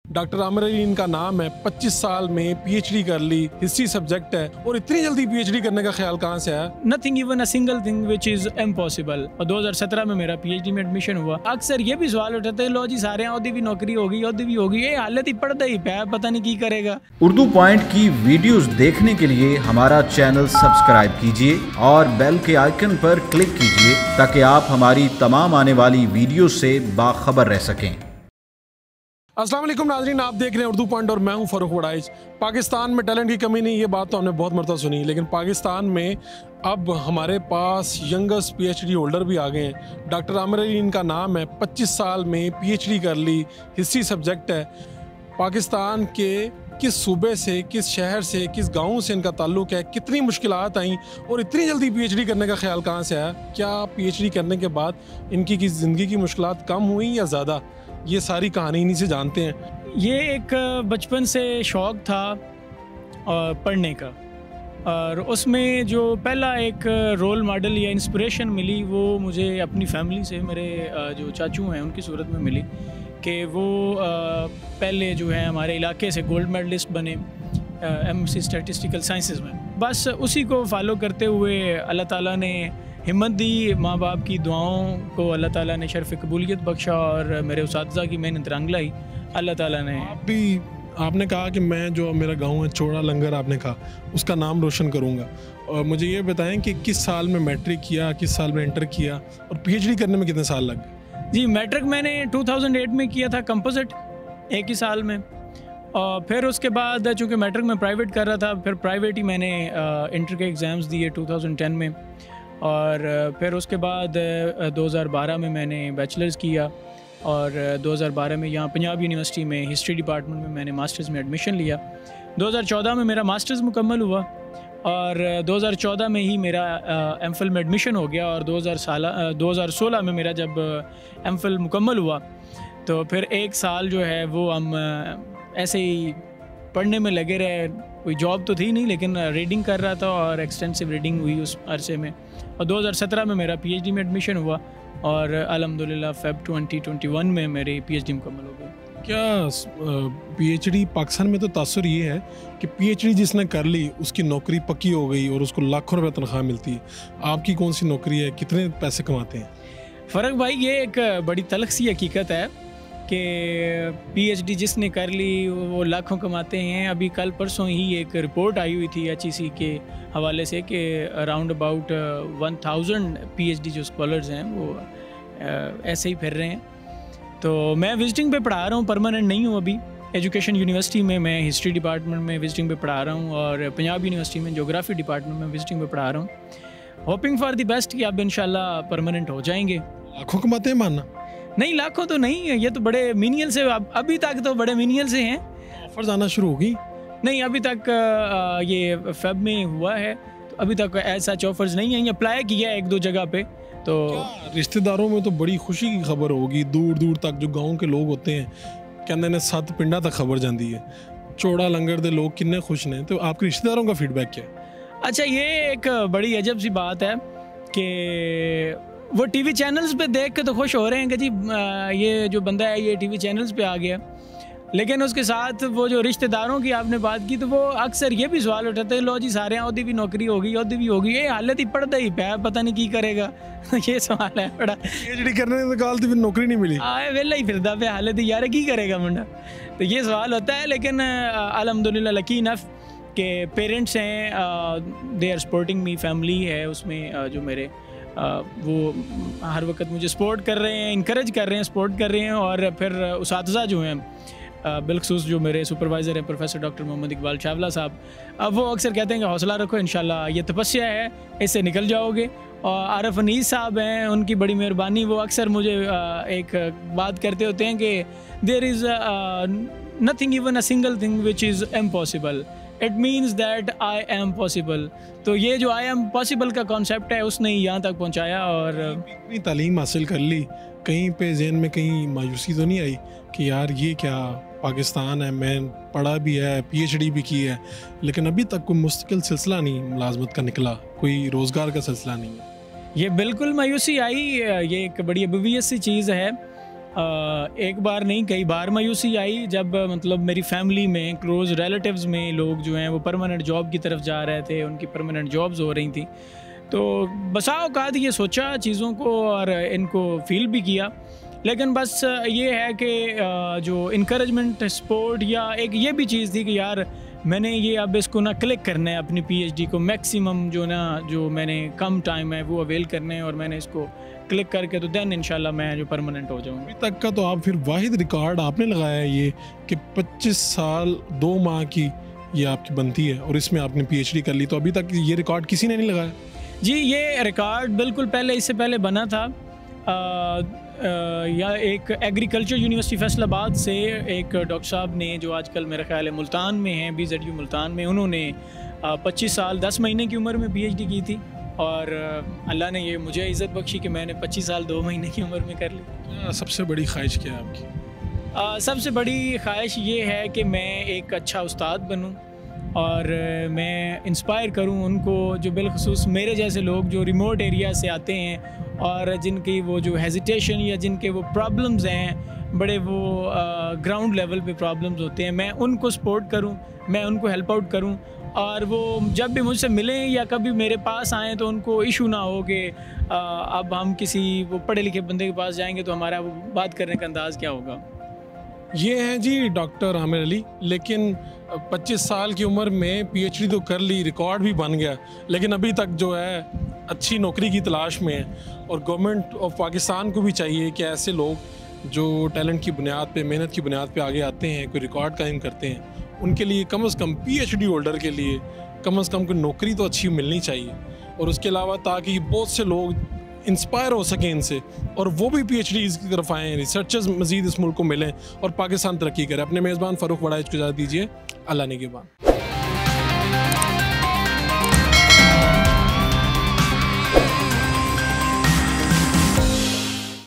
Doctor Aamir Ali इनका नाम है। 25 साल में पीएचडी कर ली, हिस्ट्री सब्जेक्ट है, और इतनी जल्दी पीएचडी करने का ख्याल कहाँ से आया? Nothing even a single thing which is impossible. और 2017 में मेरा पीएचडी में एडमिशन हुआ। अक्सर ये भी सवाल उठाते हैं, लो जी सारे ओदी भी नौकरी होगी, ओदी भी होगी, ये हालत ही पढ़ता ही पे, पता नहीं की करेगा। उर्दू पॉइंट की वीडियोस देखने के लिए हमारा चैनल सब्सक्राइब कीजिए और बेल के आइकन पर क्लिक कीजिए ताकि आप हमारी तमाम आने वाली वीडियो से बाखबर रह सकें। अस्सलाम वालेकुम नाज़रीन, आप देख रहे हैं उर्दू पॉइंट और मैं हूं फ़ारूक वड़ाइच। पाकिस्तान में टैलेंट की कमी नहीं, ये बात तो हमने बहुत मरतबा सुनी, लेकिन पाकिस्तान में अब हमारे पास यंगेस्ट पीएचडी होल्डर भी आ गए हैं। डॉक्टर आमिर अली इनका नाम है। 25 साल में पीएचडी कर ली, हिस्ट्री सब्जेक्ट है। पाकिस्तान के किस सूबे से, किस शहर से, किस गांव से इनका ताल्लुक़ है, कितनी मुश्किलात आई और इतनी जल्दी पीएचडी करने का ख्याल कहाँ से आया? क्या पीएचडी करने के बाद इनकी ज़िंदगी की मुश्किलात कम हुई या ज़्यादा? ये सारी कहानी इन्हीं से जानते हैं। ये एक बचपन से शौक़ था पढ़ने का, और उसमें जो पहला एक रोल मॉडल या इंस्पिरेशन मिली वो मुझे अपनी फैमिली से, मेरे जो चाचू हैं उनकी सूरत में मिली कि वो पहले जो है हमारे इलाके से गोल्ड मेडलिस्ट बने एमएससी स्टैटिस्टिकल साइंसेस में। बस उसी को फॉलो करते हुए अल्लाह ताला ने हिम्मत दी, माँ बाप की दुआओं को अल्लाह ताला ने शर्फ़ कबूलियत बख्शा और मेरे उस्ताद की मेहनत रंग लाई अल्लाह ताला ने। आपने कहा कि मैं, जो मेरा गांव है चौड़ा लंगर, आपने कहा उसका नाम रोशन करूंगा, और मुझे ये बताएं कि किस साल में मैट्रिक किया, किस साल में इंटर किया और पीएचडी करने में कितने साल लग गए? जी, मैट्रिक मैंने 2008 में किया था, कंपोजिट, एक ही साल में। और फिर उसके बाद चूँकि मैट्रिक में प्राइवेट कर रहा था, फिर प्राइवेट ही मैंने इंटर के एग्ज़ाम्स दिए 2010 में। और फिर उसके बाद 2012 में मैंने बैचलर्स किया, और 2012 में यहाँ पंजाब यूनिवर्सिटी में हिस्ट्री डिपार्टमेंट में मैंने मास्टर्स में एडमिशन लिया। 2014 में मेरा मास्टर्स मुकम्मल हुआ और 2014 में ही मेरा एमफिल में एडमिशन हो गया। और 2016 में मेरा जब एमफिल मुकम्मल हुआ तो फिर एक साल जो है वो हम ऐसे ही पढ़ने में लगे रहे। कोई जॉब तो थी नहीं, लेकिन रीडिंग कर रहा था और एक्सटेंसिव रीडिंग हुई उस अरसे में। और 2017 में मेरा पीएचडी में एडमिशन हुआ और अल्हम्दुलिल्लाह फेब 2021 में मेरी पीएचडी मुकम्मल हो गई। क्या पीएचडी, पाकिस्तान में तो तासुर ये है कि पीएचडी जिसने कर ली उसकी नौकरी पक्की हो गई और उसको लाखों रुपए तनख्वाह मिलती है। आपकी कौन सी नौकरी है, कितने पैसे कमाते हैं? फ़र्क भाई, ये एक बड़ी तल्ख़ सी हकीकत है कि पीएचडी जिसने कर ली वो लाखों कमाते हैं। अभी कल परसों ही एक रिपोर्ट आई हुई थी एचईसी के हवाले से कि अराउंड अबाउट 1000 पीएचडी जो स्कॉलर्स हैं वो ऐसे ही फिर रहे हैं। तो मैं विजिटिंग पे पढ़ा रहा हूँ, परमानेंट नहीं हूँ अभी। एजुकेशन यूनिवर्सिटी में मैं हिस्ट्री डिपार्टमेंट में विजिटिंग पे पढ़ा रहा हूँ और पंजाब यूनिवर्सिटी में जोग्राफी डिपार्टमेंट में विजिटिंग पे पढ़ा रहा हूँ। होपिंग फॉर द बेस्ट कि अब इंशाल्लाह परमानेंट हो जाएंगे। लाखों कमाते हैं मानना? नहीं, लाखों तो नहीं है, ये तो बड़े मीनियल से, अभी तक तो बड़े मीनियल से हैं। ऑफर्स आना शुरू होगी? नहीं, अभी तक ये फेब में हुआ है तो अभी तक ऐसा ऑफर्स नहीं है। अप्लाई किया है 1-2 जगह पे। तो रिश्तेदारों में तो बड़ी खुशी की खबर होगी, दूर दूर तक जो गांव के लोग होते हैं कहते ने 7 पिंडा तक खबर जाती है, चौड़ा लंगर दे लोग कितने खुश ने। तो आपके रिश्तेदारों का फीडबैक क्या है? अच्छा, ये एक बड़ी अजब सी बात है कि वो टीवी चैनल्स पे देख के तो खुश हो रहे हैं कि जी ये जो बंदा है ये टीवी चैनल्स पे आ गया, लेकिन उसके साथ वो जो रिश्तेदारों की आपने बात की तो वो अक्सर ये भी सवाल उठाते हैं, लो जी सारे ओदी भी नौकरी होगी, ओदी भी होगी, ये हालत ही पढ़ता ही पे, पता नहीं की करेगा। ये सवाल है बड़ा। पीएचडी करने के बाद फिर नौकरी नहीं मिली, आए वेला ही फिरदा पे, हालत ही यार की करेगा मुंडा। तो ये सवाल होता है, लेकिन अल्हम्दुलिल्लाह लकी इनफ के पेरेंट्स हैं, they are supporting me, family है उसमें जो मेरे वो हर वक्त मुझे सपोर्ट कर रहे हैं, इंकरेज कर रहे हैं, सपोर्ट कर रहे हैं। और फिर उस्ताद जो हैं, बिलखसूस जो मेरे सुपरवाइज़र हैं प्रोफेसर डॉक्टर मोहम्मद इकबाल चावला साहब, अब वो अक्सर कहते हैं कि हौसला रखो, इंशाल्लाह ये तपस्या है, इससे निकल जाओगे। और आरिफ अनीस साहब हैं, उनकी बड़ी मेहरबानी, वो अक्सर मुझे एक बात करते होते हैं कि there is nothing even a single thing which is impossible, it means that I am possible. तो ये जो आई एम पॉसिबल का कॉन्सेप्ट है उसने यहाँ तक पहुँचाया। और इतनी तालीम हासिल कर ली, कहीं पे ज़हन में कहीं मायूसी तो नहीं आई कि यार ये क्या पाकिस्तान है, मैं पढ़ा भी है, पीएचडी भी की है, लेकिन अभी तक कोई मुस्तकिल सिलसिला नहीं मुलाजमत का निकला, कोई रोज़गार का सिलसिला नहीं है? ये बिल्कुल मायूसी आई, ये एक बड़ी अबवियस सी चीज़ है एक बार नहीं कई बार मायूसी आई जब मतलब मेरी फैमिली में क्लोज रिलेटिव्स में लोग जो हैं वो परमानेंट जॉब की तरफ जा रहे थे, उनकी परमानेंट जॉब्स हो रही थी। तो बसा औकात ये सोचा चीज़ों को और इनको फील भी किया, लेकिन बस ये है कि जो इनकरेजमेंट सपोर्ट या एक ये भी चीज़ थी कि यार मैंने ये अब इसको ना क्लिक करना है अपनी पीएचडी को मैक्सिमम जो मैंने कम टाइम है वो अवेल करने हैं और मैंने इसको क्लिक करके तो देन इंशाल्लाह मैं जो परमानेंट हो जाऊँगा। अभी तक का तो आप फिर वाहिद रिकॉर्ड आपने लगाया है ये कि 25 साल 2 माह की ये आपकी बनती है और इसमें आपने पीएचडी कर ली, तो अभी तक ये रिकॉर्ड किसी ने नहीं लगाया? जी ये रिकॉर्ड बिल्कुल पहले इससे पहले बना था या एक एग्रीकल्चर यूनिवर्सिटी फैसलाबाद से एक डॉक्टर साहब ने जो आजकल मेरा ख्याल है मुल्तान में हैं, BZU मुल्तान में, उन्होंने 25 साल 10 महीने की उम्र में पीएचडी की थी और अल्लाह ने ये मुझे इज़्ज़त बख्शी कि मैंने 25 साल 2 महीने की उम्र में कर ली। सबसे बड़ी ख्वाहिश क्या है आपकी? सबसे बड़ी ख्वाहिश ये है कि मैं एक अच्छा उस्ताद बनूं और मैं इंस्पायर करूं उनको, जो बिलखुसूस मेरे जैसे लोग जो रिमोट एरिया से आते हैं और जिनकी वो जो हेजिटेशन या जिनके वो प्रॉब्लम्स हैं बड़े वो ग्राउंड लेवल पे प्रॉब्लम्स होते हैं, मैं उनको सपोर्ट करूं, मैं उनको हेल्प आउट करूं और वो जब भी मुझसे मिलें या कभी मेरे पास आएँ तो उनको इशू ना हो कि अब हम किसी वो पढ़े लिखे बंदे के पास जाएंगे तो हमारा वो बात करने का अंदाज़ क्या होगा। ये हैं जी डॉक्टर आमिर अली, लेकिन 25 साल की उम्र में पीएचडी तो कर ली, रिकॉर्ड भी बन गया, लेकिन अभी तक जो है अच्छी नौकरी की तलाश में है और गवर्नमेंट ऑफ पाकिस्तान को भी चाहिए कि ऐसे लोग जो टैलेंट की बुनियाद पे, मेहनत की बुनियाद पे आगे आते हैं, कोई रिकॉर्ड कायम करते हैं, उनके लिए कम से कम पीएचडी होल्डर के लिए कम से कम कोई नौकरी तो अच्छी मिलनी चाहिए। और उसके अलावा ताकि बहुत से लोग इंस्पायर हो सकें इनसे और वो भी पीएचडी की तरफ आएँ, रिसर्चर्स मज़ीद इस मुल्क को मिलें और पाकिस्तान तरक्की करे। अपने मेज़बान फ़ारूक वड़ाइच को इजाज़त दीजिए। अल्लाह निगहबान।